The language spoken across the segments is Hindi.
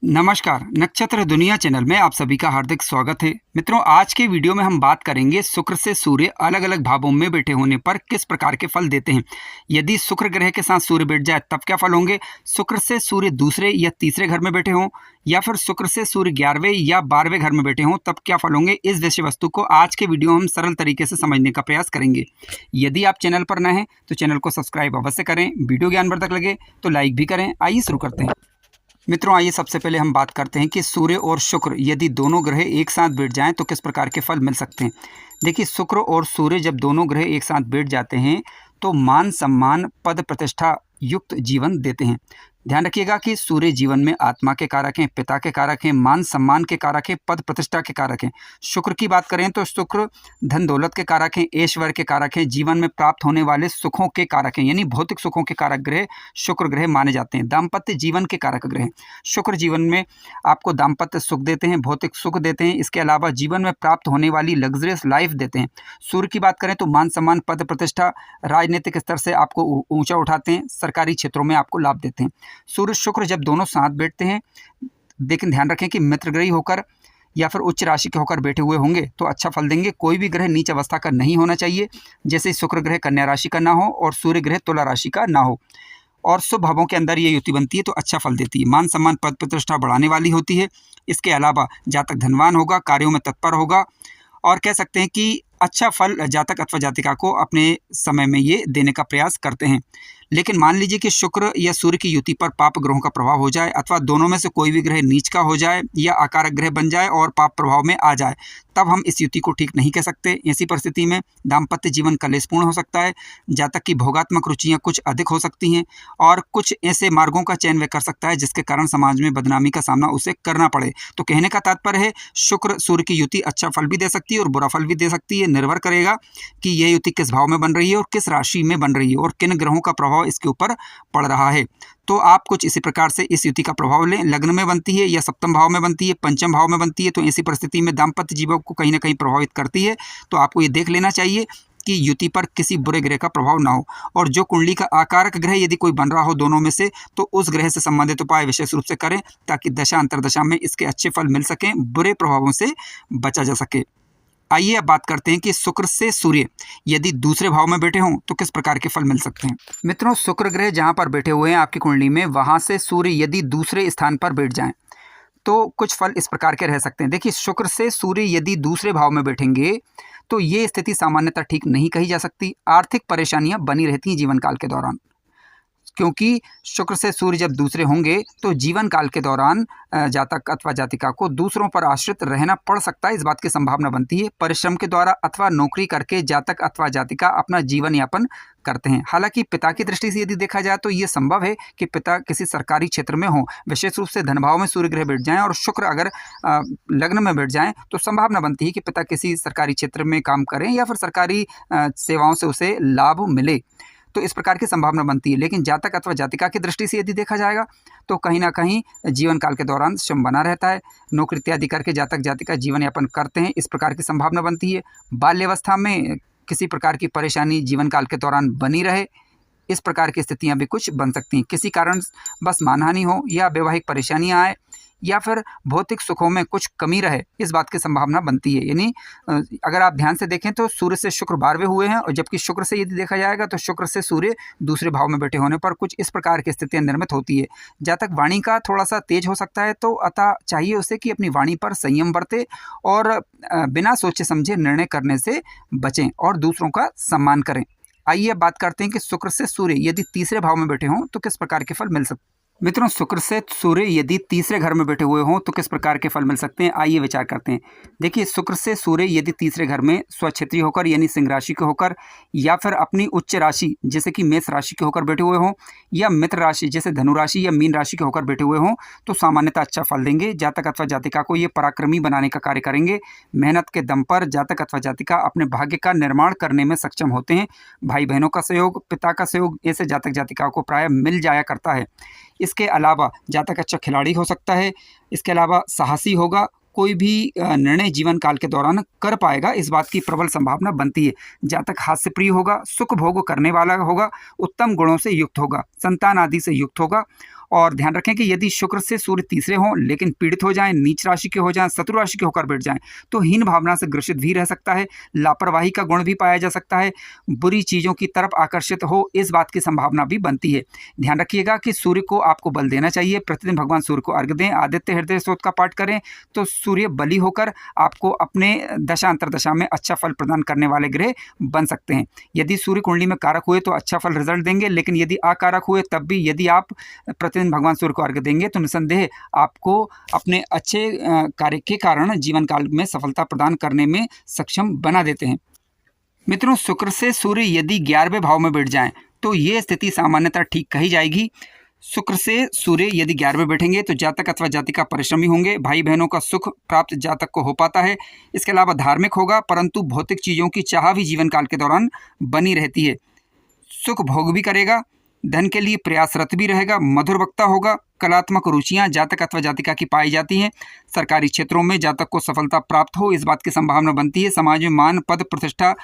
नमस्कार, नक्षत्र दुनिया चैनल में आप सभी का हार्दिक स्वागत है। मित्रों, आज के वीडियो में हम बात करेंगे शुक्र से सूर्य अलग अलग भावों में बैठे होने पर किस प्रकार के फल देते हैं। यदि शुक्र ग्रह के साथ सूर्य बैठ जाए तब क्या फल होंगे। शुक्र से सूर्य दूसरे या तीसरे घर में बैठे हों या फिर शुक्र से सूर्य 11वें या 12वें घर में बैठे हों तब क्या फल होंगे। इस विषय वस्तु को आज के वीडियो हम सरल तरीके से समझने का प्रयास करेंगे। यदि आप चैनल पर नए हैं तो चैनल को सब्सक्राइब अवश्य करें। वीडियो ज्ञानवर्धक लगे तो लाइक भी करें। आइए शुरू करते हैं। मित्रों, आइए सबसे पहले हम बात करते हैं कि सूर्य और शुक्र यदि दोनों ग्रह एक साथ बैठ जाएं तो किस प्रकार के फल मिल सकते हैं। देखिए, शुक्र और सूर्य जब दोनों ग्रह एक साथ बैठ जाते हैं तो मान सम्मान पद प्रतिष्ठा युक्त जीवन देते हैं। ध्यान रखिएगा कि सूर्य जीवन में आत्मा के कारक हैं, पिता के कारक हैं, मान सम्मान के कारक हैं, पद प्रतिष्ठा के कारक हैं। शुक्र की बात करें तो शुक्र धन दौलत के कारक हैं, ऐश्वर्य के कारक हैं, जीवन में प्राप्त होने वाले सुखों के कारक हैं, यानी भौतिक सुखों के कारक ग्रह शुक्र ग्रह माने जाते हैं। दाम्पत्य जीवन के कारक ग्रह शुक्र जीवन में आपको दाम्पत्य सुख देते हैं, भौतिक सुख देते हैं। इसके अलावा जीवन में प्राप्त होने वाली लग्जरियस लाइफ देते हैं। सूर्य की बात करें तो मान सम्मान पद प्रतिष्ठा, राजनीतिक स्तर से आपको ऊंचा उठाते हैं, सरकारी क्षेत्रों में आपको लाभ देते हैं। सूर्य शुक्र जब दोनों साथ बैठते हैं, लेकिन ध्यान रखें कि मित्रग्रही होकर या फिर उच्च राशि के होकर बैठे हुए होंगे तो अच्छा फल देंगे। कोई भी ग्रह नीच अवस्था का नहीं होना चाहिए, जैसे शुक्र ग्रह कन्या राशि का ना हो और सूर्य ग्रह तुला राशि का ना हो, और शुभ भावों के अंदर ये युति बनती है तो अच्छा फल देती है। मान सम्मान पद प्रतिष्ठा बढ़ाने वाली होती है। इसके अलावा जातक धनवान होगा, कार्यों में तत्पर होगा, और कह सकते हैं कि अच्छा फल जातक अथवा जातिका को अपने समय में ये देने का प्रयास करते हैं। लेकिन मान लीजिए कि शुक्र या सूर्य की युति पर पाप ग्रहों का प्रभाव हो जाए अथवा दोनों में से कोई भी ग्रह नीच का हो जाए या आकारक ग्रह बन जाए और पाप प्रभाव में आ जाए, तब हम इस युति को ठीक नहीं कह सकते। ऐसी परिस्थिति में दाम्पत्य जीवन कलेशपूर्ण हो सकता है, जातक की भोगात्मक रुचियाँ कुछ अधिक हो सकती हैं और कुछ ऐसे मार्गों का चयन वह कर सकता है जिसके कारण समाज में बदनामी का सामना उसे करना पड़े। तो कहने का तात्पर्य है, शुक्र सूर्य की युति अच्छा फल भी दे सकती है और बुरा फल भी दे सकती है। निर्भर करेगा कि यह युति किस भाव में बन रही है और किस राशि में बन रही है और किन ग्रहों का प्रभाव इसके ऊपर पड़ रहा है। तो आप कुछ इसी प्रकार से इस युति का प्रभाव लें। लग्न में बनती है या सप्तम भाव में बनती है, पंचम भाव में बनती है, तो ऐसी परिस्थिति में दाम्पत्य जीवन को कहीं ना कहीं प्रभावित करती है। तो आपको ये देख लेना चाहिए कि युति पर किसी बुरे ग्रह का प्रभाव ना हो, और जो कुंडली का आकारक ग्रह यदि कोई बन रहा हो दोनों में से तो उस ग्रह से संबंधित उपाय विशेष रूप से करें ताकि दशा अंतरदशा में इसके अच्छे फल मिल सकें, बुरे प्रभावों से बचा जा सके। आइए अब बात करते हैं कि शुक्र से सूर्य यदि दूसरे भाव में बैठे हों तो किस प्रकार के फल मिल सकते हैं। मित्रों, शुक्र ग्रह जहां पर बैठे हुए हैं आपकी कुंडली में, वहां से सूर्य यदि दूसरे स्थान पर बैठ जाएं तो कुछ फल इस प्रकार के रह सकते हैं। देखिए, शुक्र से सूर्य यदि दूसरे भाव में बैठेंगे तो ये स्थिति सामान्यतः ठीक नहीं कही जा सकती। आर्थिक परेशानियां बनी रहती हैं जीवन काल के दौरान, क्योंकि शुक्र से सूर्य जब दूसरे होंगे तो जीवन काल के दौरान जातक अथवा जातिका को दूसरों पर आश्रित रहना पड़ सकता है। इस बात की संभावना बनती है। परिश्रम के द्वारा अथवा नौकरी करके जातक अथवा जातिका अपना जीवन यापन करते हैं। हालांकि पिता की दृष्टि से यदि देखा जाए तो ये संभव है कि पिता किसी सरकारी क्षेत्र में हो, विशेष रूप से धन भाव में सूर्य ग्रह बैठ जाएं और शुक्र अगर लग्न में बैठ जाएं तो संभावना बनती है कि पिता किसी सरकारी क्षेत्र में काम करें या फिर सरकारी सेवाओं से उसे लाभ मिले। तो इस प्रकार की संभावना बनती है। लेकिन जातक अथवा जातिका की दृष्टि से यदि देखा जाएगा तो कहीं ना कहीं जीवन काल के दौरान श्रम बना रहता है, नौकरी इत्यादि करके जातक जातिका जीवन यापन करते हैं, इस प्रकार की संभावना बनती है। बाल्यावस्था में किसी प्रकार की परेशानी जीवन काल के दौरान बनी रहे, इस प्रकार की स्थितियां भी कुछ बन सकती हैं। किसी कारण बस मानहानि हो या वैवाहिक परेशानियां आए या फिर भौतिक सुखों में कुछ कमी रहे, इस बात की संभावना बनती है। यानी अगर आप ध्यान से देखें तो सूर्य से शुक्र 12वें हुए हैं, और जबकि शुक्र से यदि देखा जाएगा तो शुक्र से सूर्य दूसरे भाव में बैठे होने पर कुछ इस प्रकार की स्थितियां निर्मित होती है। जातक वाणी का थोड़ा सा तेज हो सकता है, तो अतः चाहिए उसे कि अपनी वाणी पर संयम बरते और बिना सोचे समझे निर्णय करने से बचें और दूसरों का सम्मान करें। आइए अब बात करते हैं कि शुक्र से सूर्य यदि तीसरे भाव में बैठे हों तो किस प्रकार के फल मिल सकते हैं। मित्रों, शुक्र से सूर्य यदि तीसरे घर में बैठे हुए हों तो किस प्रकार के फल मिल सकते हैं, आइए विचार करते हैं। देखिए, शुक्र से सूर्य यदि तीसरे घर में स्वक्षेत्री होकर यानी सिंह राशि के होकर या फिर अपनी उच्च राशि जैसे कि मेष राशि के होकर बैठे हुए हों या मित्र राशि जैसे धनु राशि या मीन राशि के होकर बैठे हुए हों तो सामान्यतः अच्छा फल देंगे। जातक अथवा जातिका को ये पराक्रमी बनाने का कार्य करेंगे। मेहनत के दम पर जातक अथवा जातिका अपने भाग्य का निर्माण करने में सक्षम होते हैं। भाई बहनों का सहयोग, पिता का सहयोग, ऐसे जातक जातिका को प्रायः मिल जाया करता है। इसके अलावा जातक अच्छा खिलाड़ी हो सकता है। इसके अलावा साहसी होगा, कोई भी निर्णय जीवन काल के दौरान कर पाएगा, इस बात की प्रबल संभावना बनती है। जातक हास्य प्रिय होगा, सुख भोग करने वाला होगा, उत्तम गुणों से युक्त होगा, संतान आदि से युक्त होगा और ध्यान रखें कि यदि शुक्र से सूर्य तीसरे हों लेकिन पीड़ित हो जाएं, नीच राशि के हो जाएं, शत्रु राशि के होकर बैठ जाएं, तो हीन भावना से ग्रसित भी रह सकता है, लापरवाही का गुण भी पाया जा सकता है, बुरी चीज़ों की तरफ आकर्षित हो इस बात की संभावना भी बनती है। ध्यान रखिएगा कि सूर्य को आपको बल देना चाहिए, प्रतिदिन भगवान सूर्य को अर्घ्य दें, आदित्य हृदय स्तोत्र का पाठ करें, तो सूर्य बली होकर आपको अपने दशा अंतरदशा में अच्छा फल प्रदान करने वाले ग्रह बन सकते हैं। यदि सूर्य कुंडली में कारक हुए तो अच्छा फल रिजल्ट देंगे, लेकिन यदि अकारक हुए तब भी यदि आप प्रतिदिन भगवान सूर्य को अर्घ्य देंगे तो निसंदेह आपको अपने अच्छे कार्य के कारण जीवन काल में सफलता प्रदान करने में सक्षम बना देते हैं। मित्रों, शुक्र से सूर्य यदि 11वें भाव में बैठ जाएं तो ये स्थिति सामान्यतः ठीक कही जाएगी। शुक्र से सूर्य यदि 11वें बैठेंगे तो जातक अथवा जातिका परिश्रमी होंगे, भाई बहनों का सुख प्राप्त जातक को हो पाता है। इसके अलावा धार्मिक होगा, परंतु भौतिक चीज़ों की चाह भी जीवन काल के दौरान बनी रहती है। सुख भोग भी करेगा, धन के लिए प्रयासरत भी रहेगा, मधुर वक्ता होगा, कलात्मक रुचियां जातक अथवा जातिका की पाई जाती हैं। सरकारी क्षेत्रों में जातक को सफलता प्राप्त हो इस बात की संभावना बनती है। समाज में मान पद प्रतिष्ठा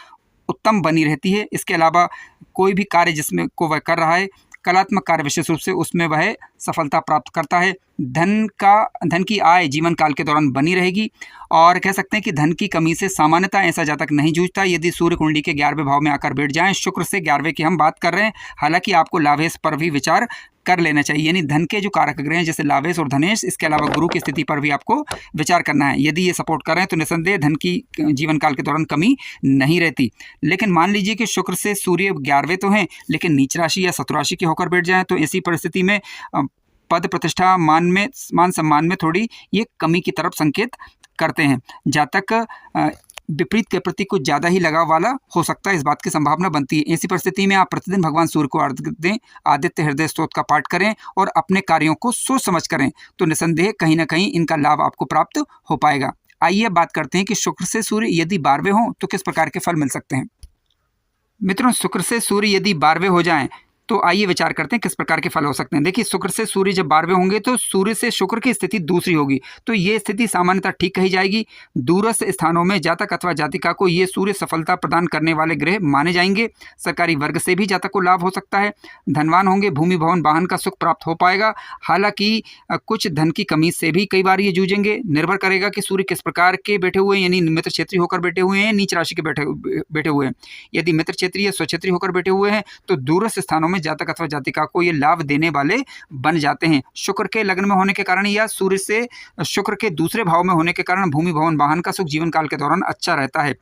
उत्तम बनी रहती है। इसके अलावा कोई भी कार्य जिसमें को वह कर रहा है, कलात्मक कार्य विशेष रूप से उसमें वह सफलता प्राप्त करता है। धन की आय जीवन काल के दौरान बनी रहेगी और कह सकते हैं कि धन की कमी से सामान्यतः ऐसा जातक नहीं जूझता यदि सूर्य कुंडली के 11वें भाव में आकर बैठ जाएं। शुक्र से 11वें की हम बात कर रहे हैं, हालांकि आपको लाभेश पर भी विचार कर लेना चाहिए, यानी धन के जो कारक ग्रह हैं जैसे लाभेश और धनेश, इसके अलावा गुरु की स्थिति पर भी आपको विचार करना है। यदि ये सपोर्ट कर रहे हैं तो निसंदेह धन की जीवन काल के दौरान कमी नहीं रहती। लेकिन मान लीजिए कि शुक्र से सूर्य 11वें तो हैं लेकिन नीच राशि या शत्रु राशि के होकर बैठ जाएं, तो ऐसी परिस्थिति में पद प्रतिष्ठा मान सम्मान में थोड़ी ये कमी की तरफ संकेत करते हैं। जातक विपरीत के प्रति कुछ ज़्यादा ही लगाव वाला हो सकता है, इस बात की संभावना बनती है। ऐसी परिस्थिति में आप प्रतिदिन भगवान सूर्य को अर्घ्य दें, आदित्य हृदय स्तोत्र का पाठ करें और अपने कार्यों को सोच समझ करें, तो निसंदेह कहीं ना कहीं इनका लाभ आपको प्राप्त हो पाएगा। आइए बात करते हैं कि शुक्र से सूर्य यदि 12वें हों तो किस प्रकार के फल मिल सकते हैं। मित्रों, शुक्र से सूर्य यदि 12वें हो जाएं तो आइए विचार करते हैं किस प्रकार के फल हो सकते हैं। देखिए, शुक्र से सूर्य जब 12वें होंगे तो सूर्य से शुक्र की स्थिति दूसरी होगी, तो ये स्थिति सामान्यतः ठीक कही जाएगी। दूरस्थ स्थानों में जातक अथवा जातिका को ये सूर्य सफलता प्रदान करने वाले ग्रह माने जाएंगे। सरकारी वर्ग से भी जातक को लाभ हो सकता है, धनवान होंगे, भूमि भवन वाहन का सुख प्राप्त हो पाएगा। हालांकि कुछ धन की कमी से भी कई बार ये जूझेंगे। निर्भर करेगा कि सूर्य किस प्रकार के बैठे हुए हैं, यानी मित्र क्षेत्रीय होकर बैठे हुए हैं, नीच राशि के बैठे हुए हैं। यदि मित्र क्षेत्रीय स्वक्षेत्रीय होकर बैठे हुए हैं तो दूरस्थ स्थानों में जातक अथवा जातिका को ये लाभ देने वाले बन जाते हैं। शुक्र के लग्न में होने के कारण या सूर्य से शुक्र के दूसरे भाव में होने के कारण भूमि भवन वाहन का सुख जीवन काल के दौरान अच्छा रहता है।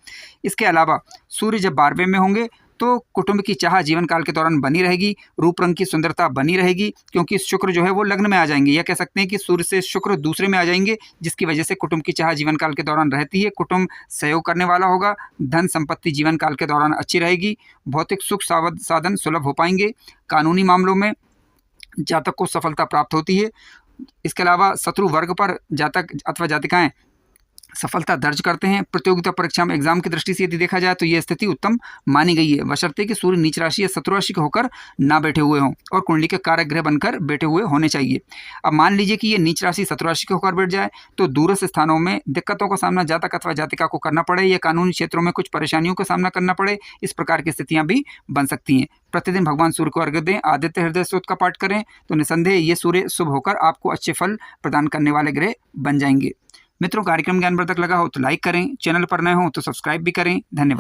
इसके अलावा सूर्य जब 12वें में होंगे तो कुटुंब की चाह जीवन काल के दौरान बनी रहेगी, रूप रंग की सुंदरता बनी रहेगी, क्योंकि शुक्र जो है वो लग्न में आ जाएंगे, या कह सकते हैं कि सूर्य से शुक्र दूसरे में आ जाएंगे, जिसकी वजह से कुटुंब की चाह जीवन काल के दौरान रहती है। कुटुंब सहयोग करने वाला होगा, धन संपत्ति जीवन काल के दौरान अच्छी रहेगी, भौतिक सुख साधन सुलभ हो पाएंगे, कानूनी मामलों में जातक को सफलता प्राप्त होती है। इसके अलावा शत्रु वर्ग पर जातक अथवा जातिकाएं सफलता दर्ज करते हैं। प्रतियोगिता परीक्षा में एग्जाम की दृष्टि से यदि देखा जाए तो यह स्थिति उत्तम मानी गई है, बशर्ते कि सूर्य नीच राशि या शत्रु राशि के होकर ना बैठे हुए हों और कुंडली के कारक ग्रह बनकर बैठे हुए होने चाहिए। अब मान लीजिए कि ये नीच राशि शत्रु राशि के होकर बैठ जाए तो दूरस्थ स्थानों में दिक्कतों का सामना जातक अथवा जातिका को करना पड़े या कानूनी क्षेत्रों में कुछ परेशानियों का सामना करना पड़े, इस प्रकार की स्थितियां भी बन सकती हैं। प्रतिदिन भगवान सूर्य को अर्घ्य दें, आदित्य हृदय स्तोत्र का पाठ करें, तो निसंदेह ये सूर्य शुभ होकर आपको अच्छे फल प्रदान करने वाले ग्रह बन जाएंगे। मित्रों, कार्यक्रम ज्ञानवर्धक लगा हो तो लाइक करें, चैनल पर नए हो तो सब्सक्राइब भी करें। धन्यवाद।